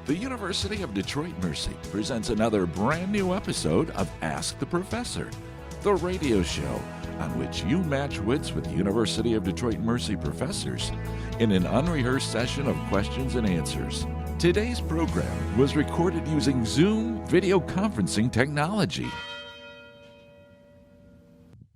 The University of Detroit Mercy presents another brand new episode of Ask the Professor, the radio show on which you match wits with University of Detroit Mercy professors in an unrehearsed session of questions and answers. Today's program was recorded using Zoom video conferencing technology.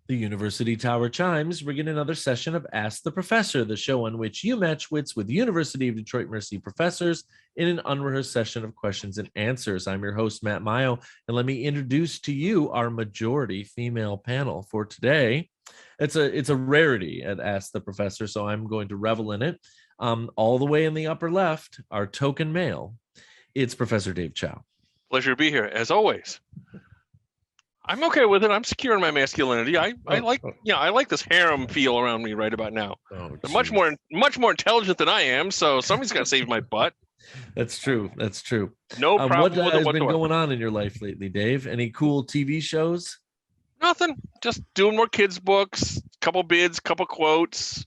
The University Tower chimes begin another session of Ask the Professor, the show on which you match wits with University of Detroit Mercy professors in an unrehearsed session of questions and answers. I'm your host, Matt Mayo, and let me introduce to you our majority female panel for today. It's a rarity at Ask the Professor, so I'm going to revel in it. All the way in the upper left, our token male, it's Professor Dave Chow. Pleasure to be here, as always. I'm okay with it. I'm secure in my masculinity. I like this harem feel around me right about now. They're much more intelligent than I am, so somebody's got to save my butt. That's true. No problem what with it has whatsoever. been going on in your life lately, Dave? Any cool TV shows? Nothing. Just doing more kids' books, couple bids, couple quotes.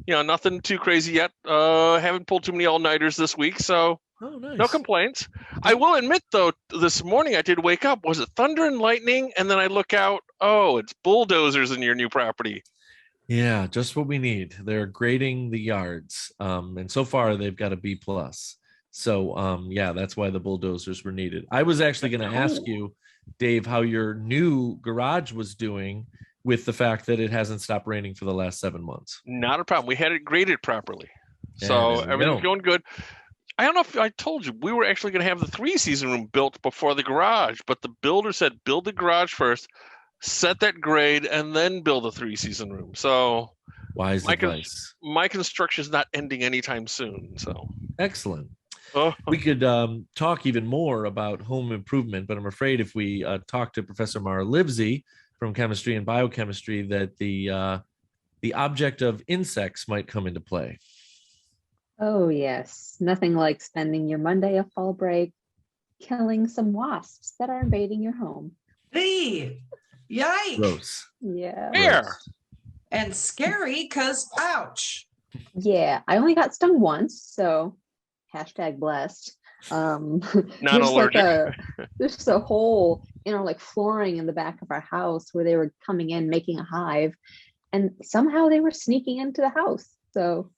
Nothing too crazy yet. Haven't pulled too many all-nighters this week, so Nice. No complaints. I will admit, though, this morning I did wake up. Was it thunder and lightning? And then I look out. Oh, it's bulldozers in your new property. Yeah, just what we need. They're grading the yards, and so far they've got a B+. So, that's why the bulldozers were needed. I was actually going to ask you, Dave, how your new garage was doing with the fact that it hasn't stopped raining for the last 7 months. Not a problem. We had it graded properly, so everything's going good. I don't know if I told you, we were actually going to have the 3-season room built before the garage, but the builder said build the garage first, set that grade, and then build a 3-season room. So wise advice. My construction is not ending anytime soon. So excellent. We could talk even more about home improvement, but I'm afraid if we talk to Professor Mara Livesey from chemistry and biochemistry, that the object of insects might come into play. Oh, yes. Nothing like spending your Monday of fall break killing some wasps that are invading your home. Hey, yikes. Gross. Yeah. Where? And scary because ouch. Yeah. I only got stung once, so #blessed. Not allergic. There's a hole in our flooring in the back of our house where they were coming in, making a hive, and somehow they were sneaking into the house. So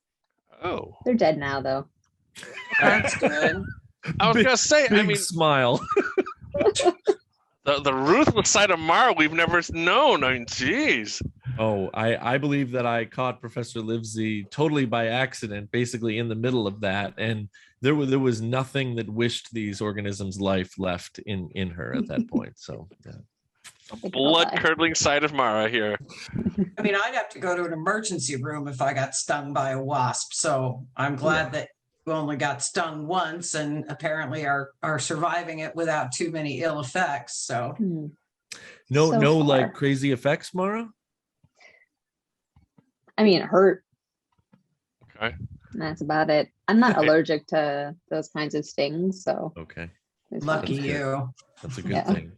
they're dead now, though. That's good. I was going to say, big smile. the ruthless side of Mara we've never known. I mean, geez. Oh, I believe that I caught Professor Livesey totally by accident, basically in the middle of that, and there was nothing that wished these organisms life left in her at that point. So, yeah. Blood-curdling side of Mara here. I mean, I'd have to go to an emergency room if I got stung by a wasp. So I'm glad that you only got stung once and apparently are surviving it without too many ill effects. So no crazy effects, Mara? I mean, it hurt. Okay. That's about it. I'm not allergic to those kinds of stings, so okay. Lucky you. That's a good thing.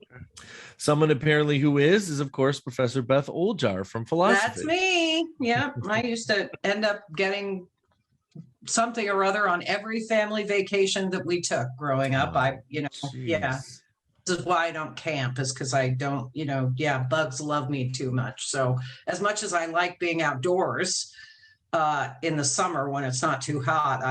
Someone apparently who is of course Professor Beth Oljar from philosophy. That's me. Yeah, I used to end up getting something or other on every family vacation that we took growing up. This is why I don't camp, is because I don't, bugs love me too much. So as much as I like being outdoors in the summer when it's not too hot,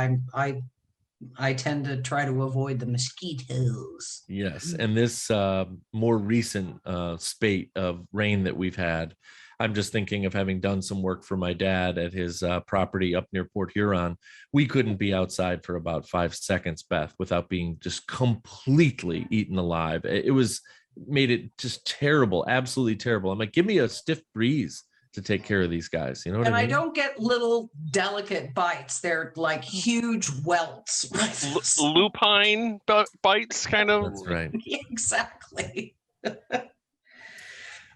I tend to try to avoid the mosquitoes. Yes, and this more recent spate of rain that we've had, I'm just thinking of having done some work for my dad at his property up near Port Huron. We couldn't be outside for about 5 seconds, Beth, without being just completely eaten alive. Made it just terrible, absolutely terrible. I'm like, give me a stiff breeze to take care of these guys. You know what I mean? I don't get little delicate bites. They're like huge welts. Lupine bites, kind of. That's right. Exactly.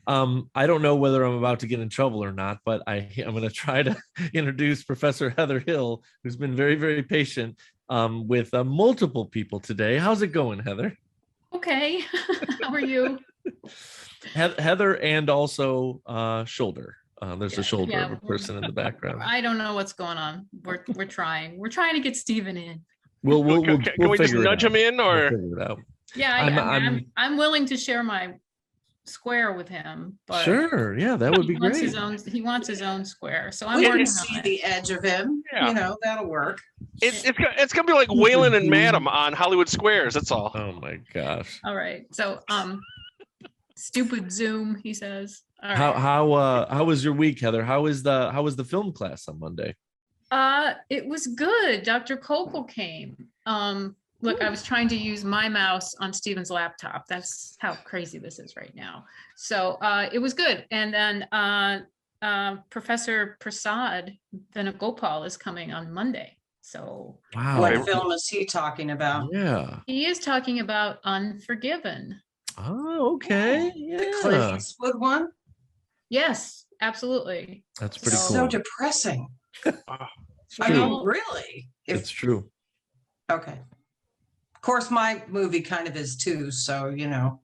I don't know whether I'm about to get in trouble or not, but I'm going to try to introduce Professor Heather Hill, who's been very, very patient with multiple people today. How's it going, Heather? Okay. How are you? Heather and also Shoulder. There's a shoulder of a person in the background. I don't know what's going on. We're trying. We're trying to get Steven in. Can we just nudge him in, or we'll figure it out. Yeah, I'm willing to share my square with him. But sure, yeah, that would be great. He wants his own square, so I'm We working can on see it. the edge of him. Yeah. You know, that'll work. it's gonna be like Waylon and Madam on Hollywood Squares. That's all. Oh my gosh. All right, so stupid Zoom, he says. All right. How was your week, Heather? How was the film class on Monday? It was good. Dr. Kokel came. Look, I was trying to use my mouse on Stephen's laptop. That's how crazy this is right now. So it was good. And then Professor Prasad Venugopal is coming on Monday. So Wow. What film is he talking about? Yeah. he is talking about Unforgiven. Oh, okay. The Clint Yeah. Eastwood one? Yes, absolutely. That's pretty It's cool. so depressing. It's I true. mean, really? It's true. Okay. Of course, my movie kind of is too. So, you know,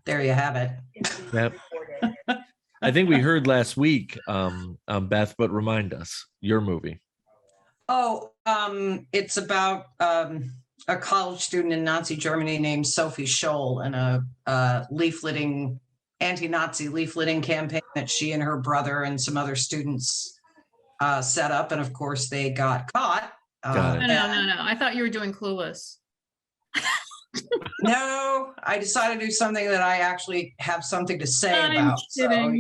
there you have it. Yep. I think we heard last week, Beth, but remind us your movie. Oh, it's about a college student in Nazi Germany named Sophie Scholl and a anti-Nazi leafleting campaign that she and her brother and some other students set up. And of course, they got caught. Got it. No. I thought you were doing Clueless. No, I decided to do something that I actually have something to say I'm about. So, kidding.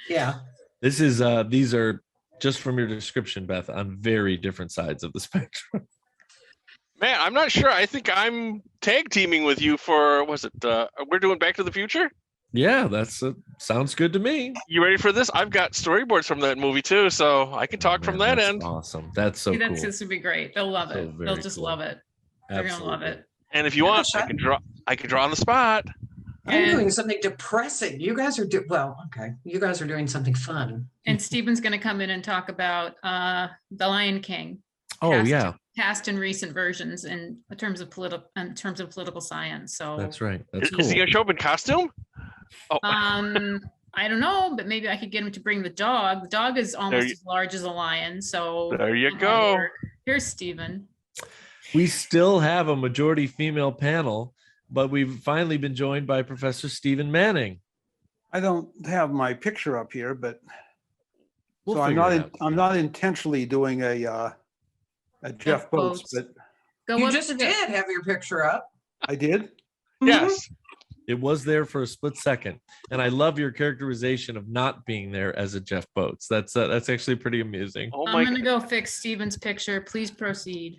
yeah. These are just from your description, Beth, on very different sides of the spectrum. Man, I'm not sure. I think I'm tag teaming with you for, we're doing Back to the Future? Yeah, sounds good to me. You ready for this? I've got storyboards from that movie too, so I can talk from that that's end. Awesome. That's so cool. This would be great. They'll love So it. very They'll just cool. love it. They're gonna love it. And if you want, I can draw on the spot. I'm And- doing something depressing. You guys are okay. You guys are doing something fun. And Stephen's going to come in and talk about The Lion King. Oh, yeah, Past and recent versions in terms of political science. So that's right. That's Is he cool. gonna show up in costume? Oh, I don't know, but maybe I could get him to bring the dog. The dog is almost as large as a lion. So there you go. Here's Stephen. We still have a majority female panel, but we've finally been joined by Professor Stephen Manning. I don't have my picture up here, but We'll so figure it out. I'm not intentionally doing a Jeff Boats, but Go You up just to the- did have your picture up. I did. Yes. It was there for a split second, and I love your characterization of not being there as a Jeff Boats. That's actually pretty amusing. Oh I'm my going to go fix Stephen's picture. Please proceed.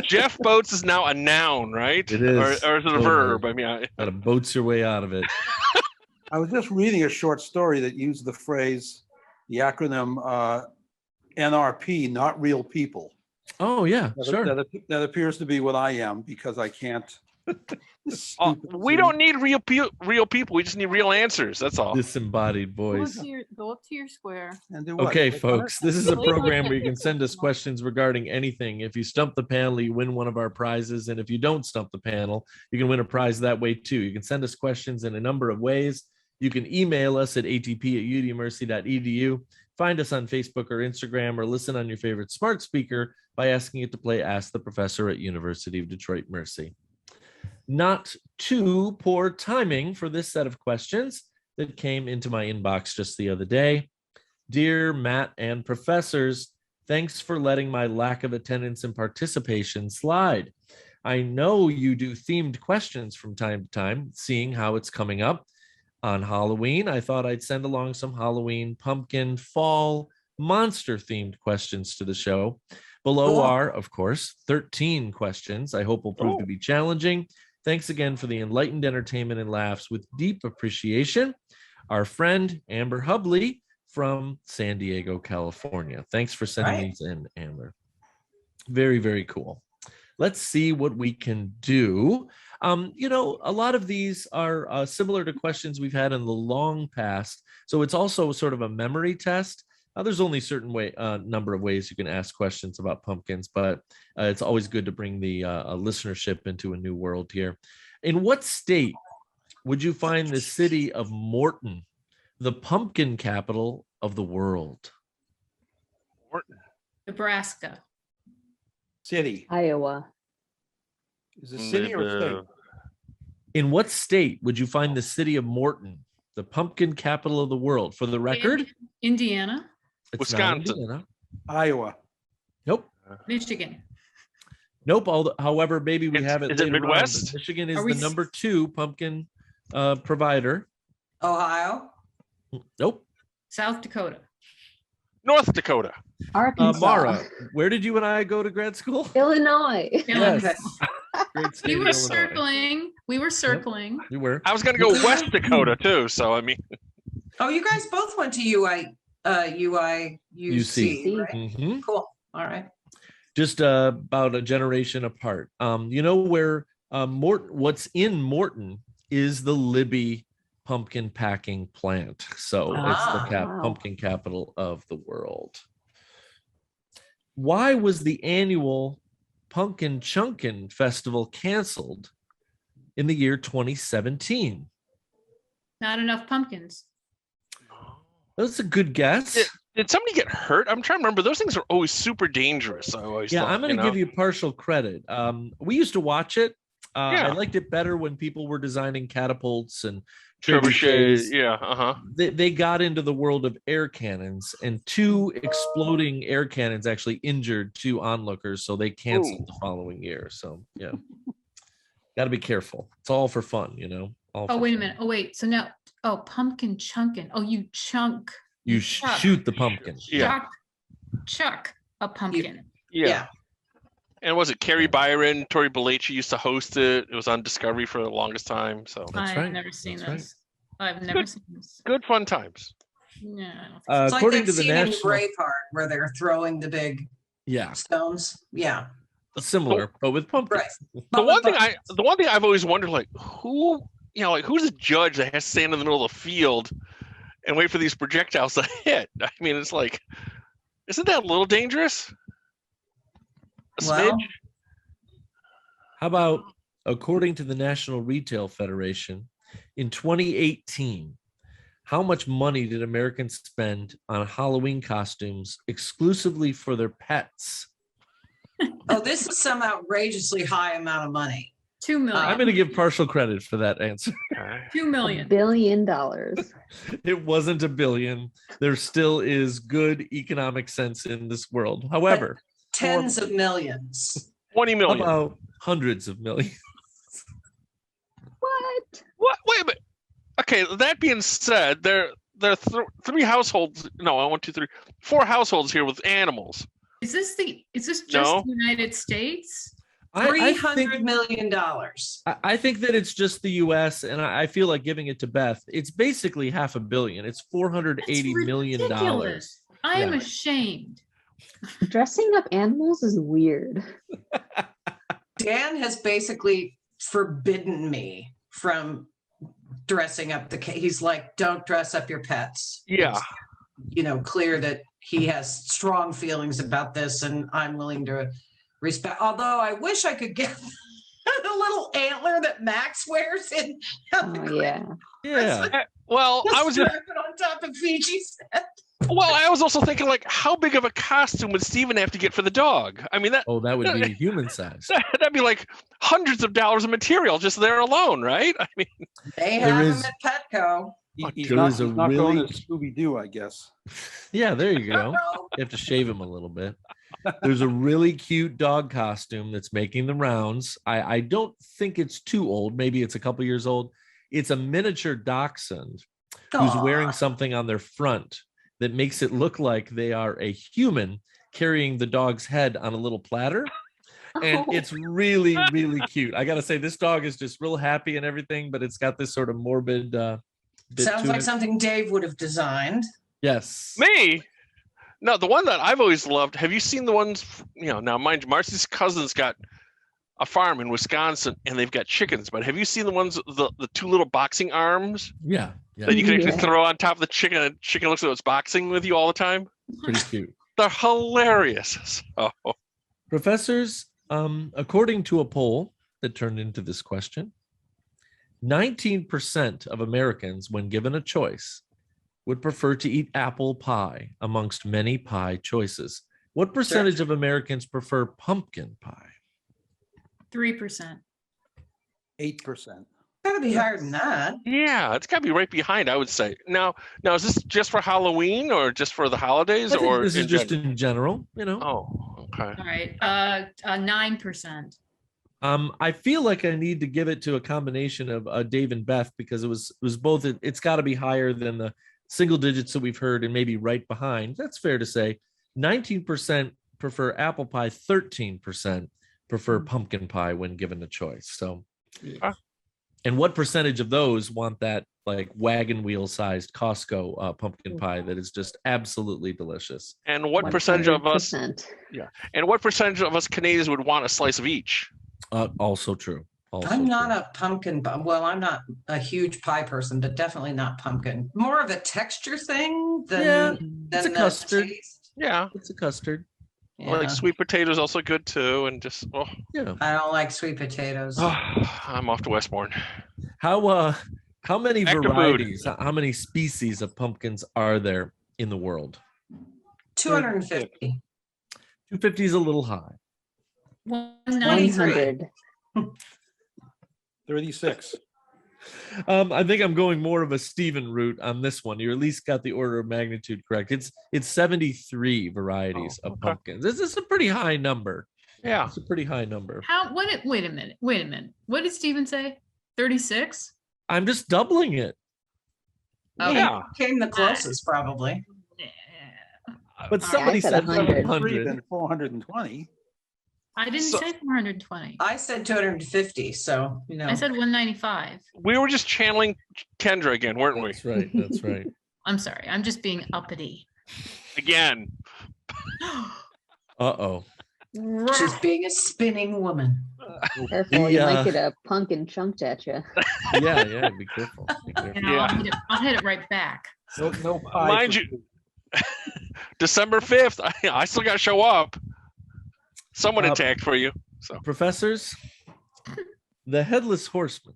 Jeff Boats is now a noun, right? It is. Or is it a Totally. verb? I mean, Got to boats your way out of it. I was just reading a short story that used the phrase, the acronym NRP, not real people. Oh yeah, sure. That appears to be what I am because I can't. we don't need real people. We just need real answers. That's all. Disembodied voice. Go up to your square. And do what? Okay, Click on it? folks, this is a program where you can send us questions regarding anything. If you stump the panel, you win one of our prizes. And if you don't stump the panel, you can win a prize that way too. You can send us questions in a number of ways. You can email us at atp@udmercy.edu. Find us on Facebook or Instagram, or listen on your favorite smart speaker by asking it to play Ask the Professor at University of Detroit Mercy. Not too poor timing for this set of questions that came into my inbox just the other day. Dear Matt and professors, thanks for letting my lack of attendance and participation slide. I know you do themed questions from time to time, seeing how it's coming up on Halloween. I thought I'd send along some Halloween, pumpkin, fall, monster themed questions to the show. Below Cool. are, of course, 13 questions I hope will prove to be challenging. Thanks again for the enlightened entertainment and laughs. With deep appreciation, our friend Amber Hubley from San Diego, California. Thanks for sending these in, Amber. Very, very cool. Let's see what we can do. A lot of these are similar to questions we've had in the long past. So it's also sort of a memory test. There's only a certain number of ways you can ask questions about pumpkins, but it's always good to bring the listenership into a new world here. In what state would you find the city of Morton, the pumpkin capital of the world? Morton. Nebraska. City. Iowa. Is it city or state? In what state would you find the city of Morton, the pumpkin capital of the world? For the record, Indiana, it's not Wisconsin. Indiana. Iowa. Nope. Michigan. Nope. However, maybe we have it. Is it later on, but Midwest? Michigan is Are we the number 2 pumpkin provider. Ohio. Nope. South Dakota. North Dakota. Arkansas. Mara, where did you and I go to grad school? Illinois. Yes. Okay. Great state We of were Illinois. circling. We were circling. You were. I was going to go West Dakota too. So I mean, Oh, you guys both went to UC, UC. right? Mhm. Cool. All right. Just about a generation apart. You know where Morton? What's in Morton is the Libby pumpkin packing plant. So it's the Wow. pumpkin capital of the world. Why was the annual Pumpkin Chunkin Festival canceled in the year 2017? Not enough pumpkins. That's a good guess. did somebody get hurt? I'm trying to remember. Those things are always super dangerous. I always Yeah, thought, I'm going to give you partial credit. We used to watch it. I Yeah. liked it better when people were designing catapults and trebuchets. trebuchets. Yeah. They got into the world of air cannons, and 2 exploding air cannons actually injured 2 onlookers, so they canceled Ooh. the following year. So yeah, got to be careful. It's all for fun, you know. All Oh, for wait a fun. minute. Oh, wait. So now, pumpkin chunkin. Oh, you chunk. You chuck- shoot the pumpkin. Yeah. Chuck a pumpkin. Yeah. And was it Carrie Byron, Tori Belleci used to host it? It was on Discovery for the longest time. So That's I've right. never seen That's right. this. I've never seen this. good fun times. No, I don't think It's like According that to the scene in national, Braveheart where they're throwing the big yeah, stones. Yeah. similar, but with pumpkins. Right. The one thing I've always wondered, like who, like who's a judge that has to stand in the middle of the field and wait for these projectiles to hit? I mean, it's like, isn't that a little dangerous? A Well, smidge? How about, according to the National Retail Federation, in 2018, how much money did Americans spend on Halloween costumes exclusively for their pets? oh, this is some outrageously high amount of money. 2 million. I'm going to give partial credit for that answer. 2 million. $1 billion. It wasn't $1 billion. There still is good economic sense in this world. However, Tens of millions. 20 how million. about hundreds of millions? What? What? Wait a minute. Okay, that being said, there are 3 households. No, 1, 2, 3, 4 households here with animals. Is this just No. the United States? I $300 think, million. I think that it's just the U.S. and I feel like giving it to Beth. It's basically $500 million. It's $480 million. Ridiculous. I am Yeah. ashamed. Dressing up animals is weird. Dan has basically forbidden me from dressing up he's like, don't dress up your pets. Yeah. It's, clear that he has strong feelings about this and I'm willing to respect, although I wish I could get the little antler that Max wears in Oh, yeah. Yeah. Well, I was strap it on top of Fiji's head. well, I was also thinking like, how big of a costume would Steven have to get for the dog? I mean, Oh, that would be human size. that'd be like hundreds of dollars of material just there alone, right? I mean, They There have is- him at Petco. He's There not, is a he's not going really- to Scooby-Doo, I guess. Yeah, there you go. You have to shave him a little bit. There's a really cute dog costume that's making the rounds. I don't think it's too old. Maybe it's a couple years old. It's a miniature dachshund who's Aw. wearing something on their front that makes it look like they are a human carrying the dog's head on a little platter. And Oh. it's really, really cute. I got to say, this dog is just real happy and everything, but it's got this sort of morbid bit Sounds to like it. something Dave would have designed. Yes. me. No, the one that I've always loved. Have you seen the ones? Now mind you, Marcy's cousin's got a farm in Wisconsin, and they've got chickens. But have you seen the ones the 2 little boxing arms Yeah. Yeah. that you can actually Yeah. throw on top of the chicken, and the chicken looks like it's boxing with you all the time? Pretty cute. They're hilarious. So, Professors, according to a poll that turned into this question, 19% of Americans, when given a choice, would prefer to eat apple pie amongst many pie choices. What percentage of Americans prefer pumpkin pie? 3%. 8%. Gotta be higher than that. Yeah, it's got to be right behind, I would say. Now, is this just for Halloween or just for the holidays, I think or this is in just general? in general, you know. Oh, okay. All right. 9%. I feel like I need to give it to a combination of Dave and Beth, because it was both. It's got to be higher than the single digits that we've heard, and maybe right behind. That's fair to say. 19% prefer apple pie. 13% prefer pumpkin pie when given the choice. So, and what percentage of those want that like wagon wheel sized Costco pumpkin pie that is just absolutely delicious? And what percentage of us? 100%. Yeah. And what percentage of us Canadians would want a slice of each? Also true. I'm not a pumpkin. Well, I'm not a huge pie person, but definitely not pumpkin. More of a texture thing than it's a the custard. taste. Yeah. It's a custard. Yeah. Like sweet potatoes also good too, and just Yeah. I don't like sweet potatoes. I'm off to Westbourne. How many Back to food. varieties, how many species of pumpkins are there in the world? 250. 250 is a little high. 193. 100. 36. I think I'm going more of a Stephen route on this one. You at least got the order of magnitude correct. It's 73 varieties of pumpkins. This is a pretty high number. Yeah. It's a pretty high number. Wait a minute. What did Steven say? 36? I'm just doubling it. Oh, Yeah. Came the closest, probably. But I somebody said said 100. 100. Than 420. I didn't say 420. I said 250, so I said 195. We were just channeling Kendra again, weren't we? That's right. That's right. I'm sorry. I'm just being uppity. Again. Uh-oh. she's being a spinning woman. Careful, you might get a pumpkin chunked at you. Yeah. Be careful. Be careful. And I'll hit it right back. No pie. Mind for- you, December 5th, I still got to show up. Someone intact for you. So Professors, the Headless Horseman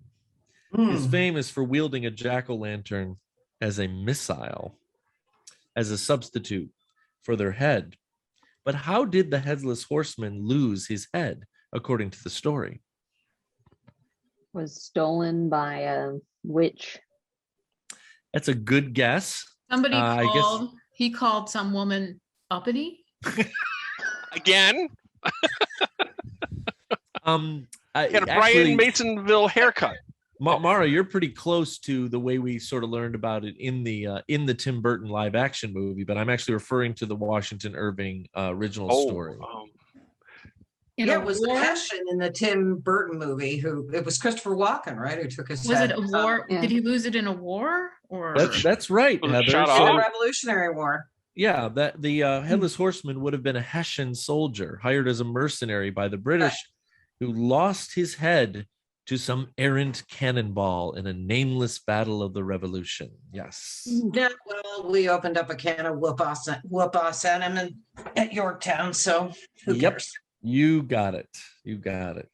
is famous for wielding a jack-o'-lantern as a missile, as a substitute for their head. But how did the Headless Horseman lose his head, according to the story? Was stolen by a witch. That's a good guess. Somebody I guess- called. He called some woman uppity. again, I had a actually- Brian Masonville haircut. Mara, you're pretty close to the way we sort of learned about it in the Tim Burton live action movie, but I'm actually referring to the Washington Irving original story. Yeah, it was the Hessian in the Tim Burton movie. It was Christopher Walken, right? Who took his Was head. it a war? Yeah. Did he lose it in a war or? That's right, Was it Heather. shot Oh, off? the Revolutionary War. Yeah, that the Headless Horseman would have been a Hessian soldier hired as a mercenary by the British, who lost his head to some errant cannonball in a nameless battle of the Revolution. Yes. Yeah, well, we opened up a can of whoop ass at him at Yorktown, so who Yep. cares? You got it. You got it.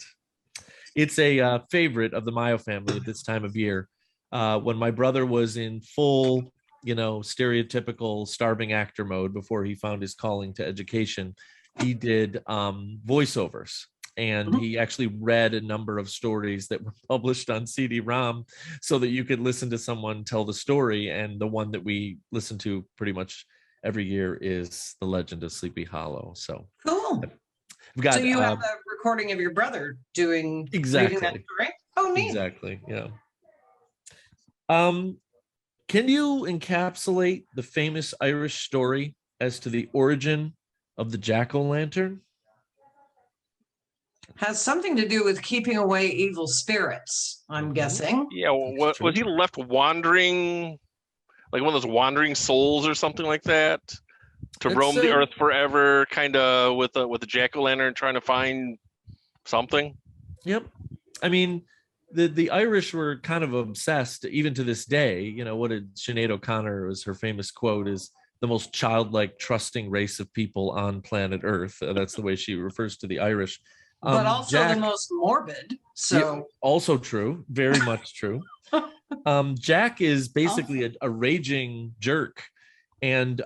It's a favorite of the Mayo family at this time of year. When my brother was in full, stereotypical starving actor mode before he found his calling to education, he did voiceovers. And he actually read a number of stories that were published on CD-ROM so that you could listen to someone tell the story. And the one that we listen to pretty much every year is The Legend of Sleepy Hollow. So Cool. we've got, So you have a recording of your brother reading that Exactly. story? Oh, neat. Exactly. Yeah. Can you encapsulate the famous Irish story as to the origin of the jack-o'-lantern? Has something to do with keeping away evil spirits, I'm guessing. Yeah, was he left wandering, like one of those wandering souls or something like that, to It's, roam the earth forever, kind of with a jack-o'-lantern trying to find something? Yep. I mean, the Irish were kind of obsessed, even to this day. What did Sinead O'Connor, was her famous quote, is the most childlike, trusting race of people on planet Earth. That's the way she refers to the Irish. But also Jack- the most morbid. So Yeah, also true, very much true. Jack is basically a raging jerk, and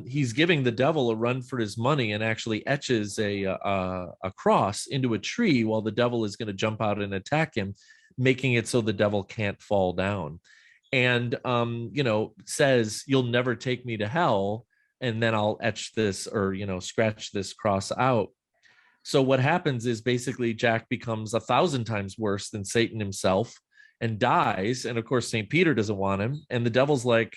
he's giving the devil a run for his money and actually etches a cross into a tree while the devil is going to jump out and attack him, making it so the devil can't fall down. And says, "You'll never take me to hell, and then I'll etch this or scratch this cross out." So what happens is basically Jack becomes 1,000 times worse than Satan himself and dies. And of course, St. Peter doesn't want him. And the devil's like,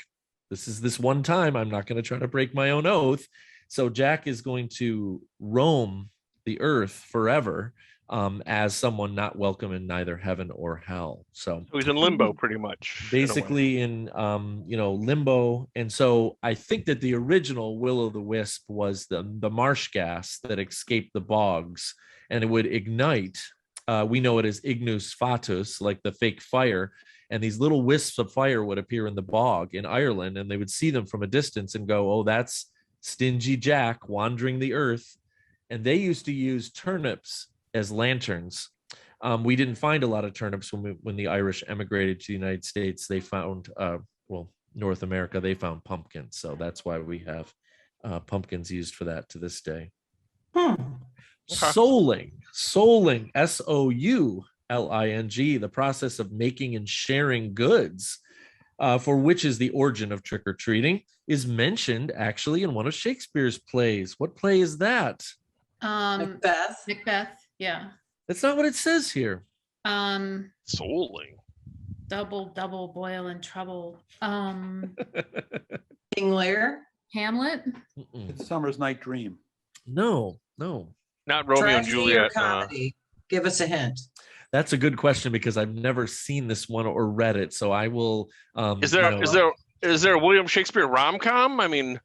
this is this one time. I'm not going to try to break my own oath. So Jack is going to roam the earth forever as someone not welcome in neither heaven or hell. So he's in limbo pretty much. Basically in limbo. And so I think that the original Will-o'-the-Wisp was the marsh gas that escaped the bogs, and it would ignite. We know it as ignus fatuus, like the fake fire. And these little wisps of fire would appear in the bog in Ireland, and they would see them from a distance and go, "Oh, that's stingy Jack wandering the earth." And they used to use turnips as lanterns. We didn't find a lot of turnips when the Irish emigrated to the United States. They found, North America, they found pumpkins. So that's why we have pumpkins used for that to this day. Souling, Souling, Souling, the process of making and sharing goods, for which is the origin of trick-or-treating, is mentioned actually in one of Shakespeare's plays. What play is that? Macbeth. Yeah. That's not what it says here. Souling. Double boil and trouble. King Lear. Hamlet. It's Summer's Night Dream. No. Not Romeo and Tragedy or Juliet. comedy? Give us a hint. That's a good question because I've never seen this one or read it. So I will. Is there a William Shakespeare rom-com? I mean,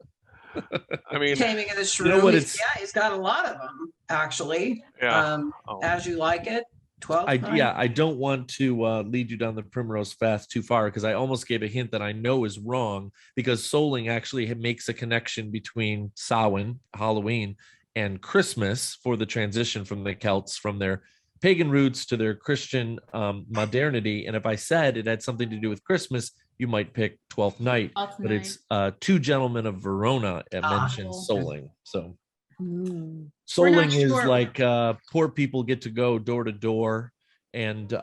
Taming of the Shrew. You know what he's got a lot of them actually. Yeah. As You Like It. 12. I don't want to lead you down the primrose path too far because I almost gave a hint that I know is wrong, because Souling actually makes a connection between Samhain, Halloween, and Christmas for the transition from the Celts from their pagan roots to their Christian modernity. And if I said it had something to do with Christmas, you might pick Twelfth Night, but it's Two Gentlemen of Verona mentioned Souling. So Souling is like poor people get to go door to door and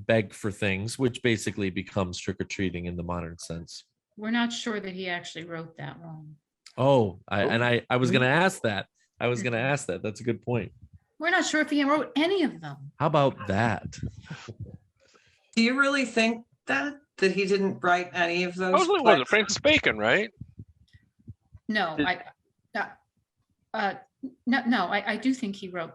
beg for things, which basically becomes trick-or-treating in the modern sense. We're not sure that he actually wrote that one. Oh, I was going to ask that. That's a good point. We're not sure if he wrote any of them. How about that? Do you really think that he didn't write any of those? Was it Francis Bacon, right? No, I do think he wrote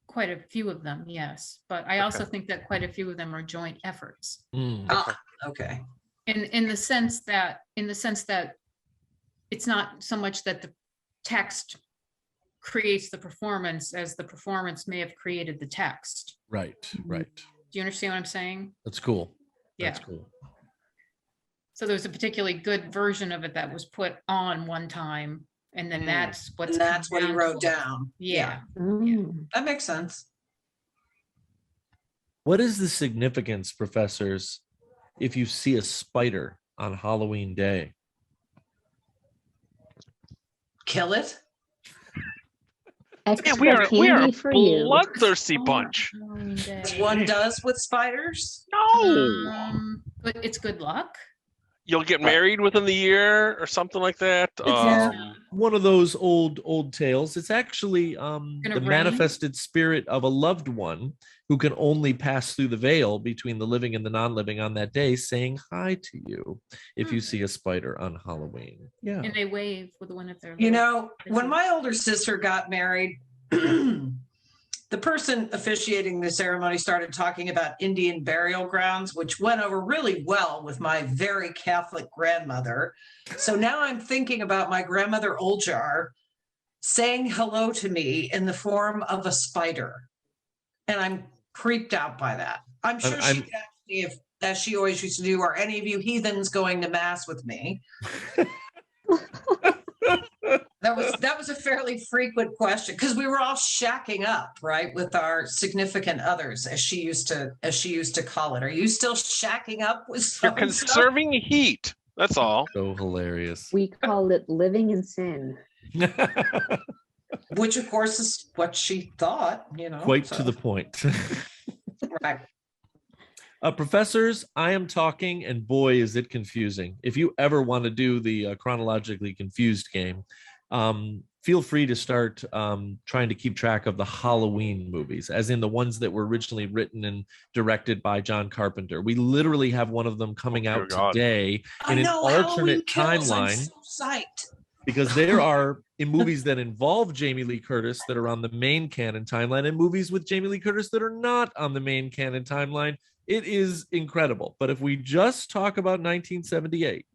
quite a few of them, yes, but I also think that quite a few of them are joint efforts. Okay. In the sense that it's not so much that the text creates the performance as the performance may have created the text. Right. Do you understand what I'm saying? That's cool. Yeah. That's cool. So there was a particularly good version of it that was put on one time, and then that's what he wrote down. Yeah. That makes sense. What is the significance, professors, if you see a spider on Halloween Day? Kill it. Yeah, we are a bloodthirsty bunch. One does with spiders? No. But it's good luck. You'll get married within the year or something like that. One of those old tales. It's actually the manifested spirit of a loved one who can only pass through the veil between the living and the non-living on that day, saying hi to you if you see a spider on Halloween. Yeah. And they wave with one of their. When my older sister got married, the person officiating the ceremony started talking about Indian burial grounds, which went over really well with my very Catholic grandmother. So now I'm thinking about my grandmother Oljar saying hello to me in the form of a spider. And I'm creeped out by that. I'm sure she could ask me if, as she always used to do, are any of you heathens going to mass with me? That was a fairly frequent question because we were all shacking up, right, with our significant others, as she used to call it. Are you still shacking up with? You're conserving heat. That's all. So hilarious. We call it living in sin. Which of course is what she thought, Quite so. to the point. Right. Professors, I am talking, and boy, is it confusing. If you ever want to do the chronologically confused game, feel free to start trying to keep track of the Halloween movies, as in the ones that were originally written and directed by John Carpenter. We literally have one of them coming out today in an alternate timeline. I'm so psyched. Because there are movies that involve Jamie Lee Curtis that are on the main canon timeline, and movies with Jamie Lee Curtis that are not on the main canon timeline. It is incredible. But if we just talk about 1978,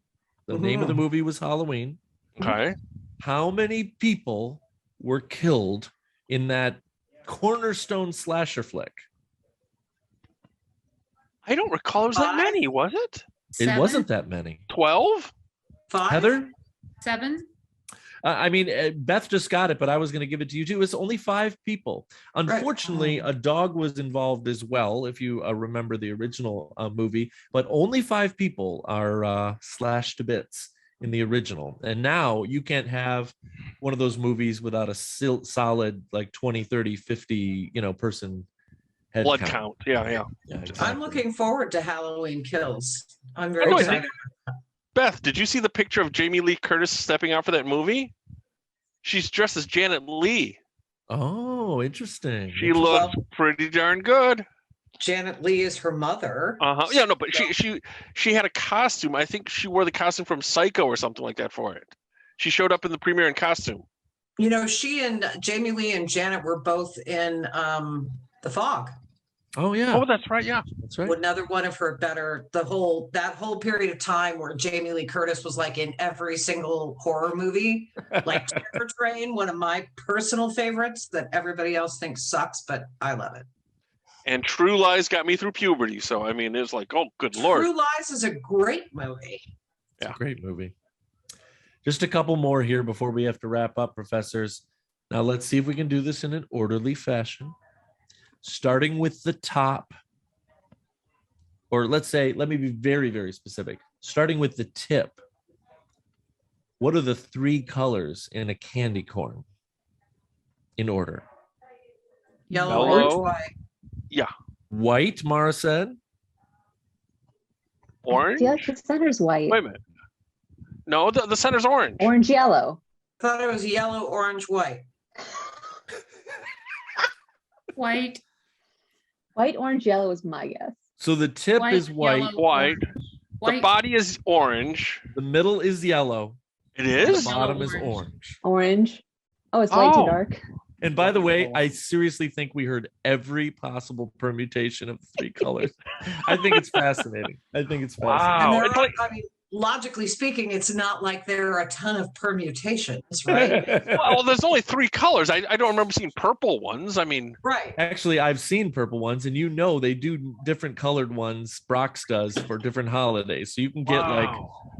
the name of the movie was Halloween. Okay. How many people were killed in that cornerstone slasher flick? I don't recall it was that many, was it? Seven? It wasn't that many. 12? 5? Heather? 7? Beth just got it, but I was going to give it to you too. It's only 5 people. Unfortunately, a dog was involved as well, if you remember the original movie, but only 5 people are slashed to bits in the original. And now you can't have one of those movies without a solid like 20, 30, 50, person head blood count. Yeah, exactly. I'm looking forward to Halloween Kills. I'm very excited. Beth, did you see the picture of Jamie Lee Curtis stepping out for that movie? She's dressed as Janet Leigh. Oh, interesting. She looks pretty darn good. Janet Leigh is her mother. Yeah, no, but she had a costume. I think she wore the costume from Psycho or something like that for it. She showed up in the premiere in costume. She and Jamie Lee and Janet were both in The Fog. Oh yeah. Oh, that's right. Yeah, that's right. Another one of her better. That whole period of time where Jamie Lee Curtis was like in every single horror movie, like Terror Train, one of my personal favorites that everybody else thinks sucks, but I love it. And True Lies got me through puberty, so I mean, it's like, oh, good Lord. True Lies is a great movie. It's a great movie. Just a couple more here before we have to wrap up, professors. Now let's see if we can do this in an orderly fashion. Starting with the top, or let me be very, very specific. Starting with the tip, what are the 3 colors in a candy corn in order? Yellow, orange, white. Yeah. White, Mara said. Orange? I feel like the center's white. Wait a minute. No, the center's orange. Orange, yellow. Thought it was yellow, orange, white. White. White, orange, yellow is my guess. So the tip is white. Yellow, White. white. The body is orange. The middle is yellow. It is? The bottom is Yellow, orange. Orange. Oh, it's light to Oh. dark. And by the way, I seriously think we heard every possible permutation of the 3 colors. I think it's fascinating. Wow. And It's like- logically speaking, it's not like there are a ton of permutations, right? Well, there's only 3 colors. I don't remember seeing purple ones. I mean, Right. Actually, I've seen purple ones, and they do different colored ones. Brock's does for different holidays, so you can get like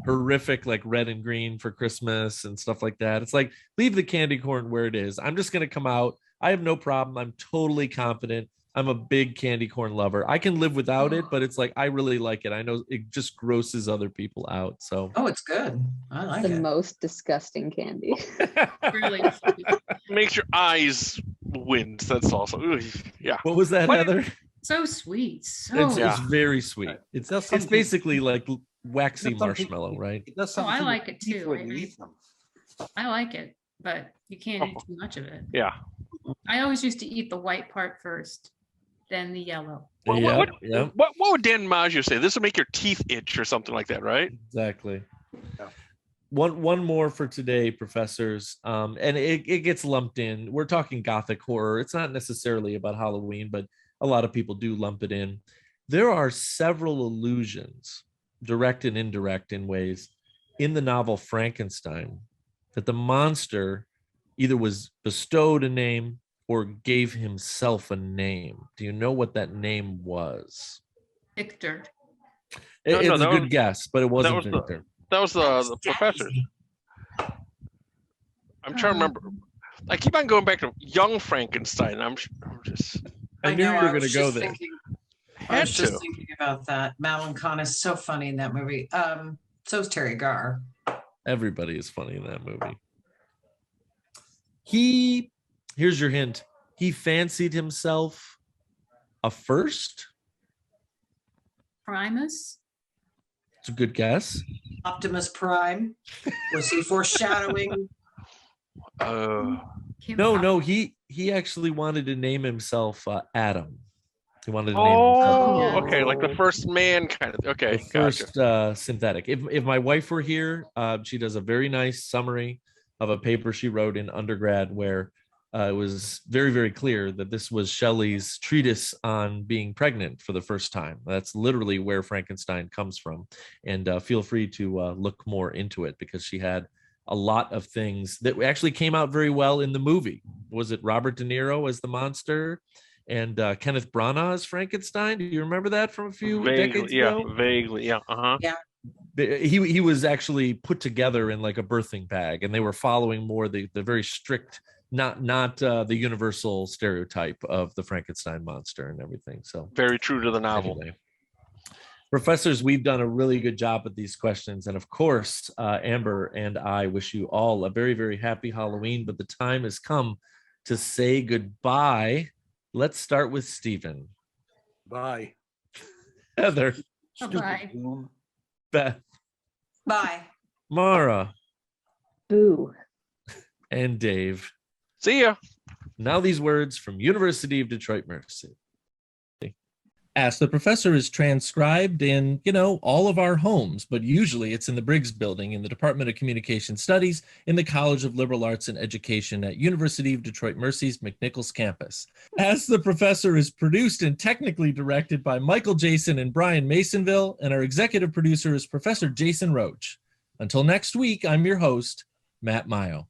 horrific, like red and green for Christmas and stuff like that. It's like, leave the candy corn where it is. I'm just gonna come out. I have no problem. I'm totally confident. I'm a big candy corn lover. I can live without it, but it's like I really like it. I know it just grosses other people out. So Oh, it's good. I like The it. most disgusting candy. Really. makes your eyes wince. That's also, yeah. what was that, What? Heather? So sweet. So It's very sweet. It's basically like waxy It does something- marshmallow, right? It does Oh, I something like with it too. teeth when you eat them. I like it, but you can't eat too much of it. Yeah. I always used to eat the white part first, then the yellow. What Yeah, would Dan Maggio say? This will make your teeth itch or something like that, right? exactly. Yeah. One more for today, professors, and it gets lumped in. We're talking gothic horror. It's not necessarily about Halloween, but a lot of people do lump it in. There are several allusions, direct and indirect in ways, in the novel Frankenstein, that the monster either was bestowed a name or gave himself a name. Do you know what that name was? Victor. No, It's a that good was- guess, but it wasn't was the- Victor. That was the professors. I'm trying to remember. I keep on going back to Young Frankenstein. I'm just I knew you were going to go there. I had was just to. thinking about that. Madeline Kahn is so funny in that movie. So's Terry Garr. Everybody is funny in that movie. Here's your hint. He fancied himself a first. Primus. It's a good guess. Optimus Prime. Was he foreshadowing? No. He actually wanted to name himself Adam. He wanted to name himself. Okay, like the first man kind of. Okay, the first synthetic. If my wife were here, she does a very nice summary of a paper she wrote in undergrad where it was very, very clear that this was Shelley's treatise on being pregnant for the first time. That's literally where Frankenstein comes from. And feel free to look more into it because she had a lot of things that actually came out very well in the movie. Was it Robert De Niro as the monster and Kenneth Branagh as Frankenstein? Do you remember that from a few decades ago? Vaguely, yeah. Yeah. He was actually put together in like a birthing bag, and they were following more the very strict, not the universal stereotype of the Frankenstein monster and everything. So very true to the novel. Anyway. Professors, we've done a really good job at these questions. And of course, Amber and I wish you all a very, very happy Halloween, but the time has come to say goodbye. Let's start with Stephen. Bye. Heather. Bye. Beth. Bye. Mara. Boo. And Dave. See ya. Now these words from University of Detroit Mercy. Ask the Professor is transcribed in, all of our homes, but usually it's in the Briggs Building in the Department of Communication Studies in the College of Liberal Arts and Education at University of Detroit Mercy's McNichols campus. Ask the Professor is produced and technically directed by Michael Jason and Brian Masonville, and our executive producer is Professor Jason Roach. Until next week, I'm your host, Matt Mayo.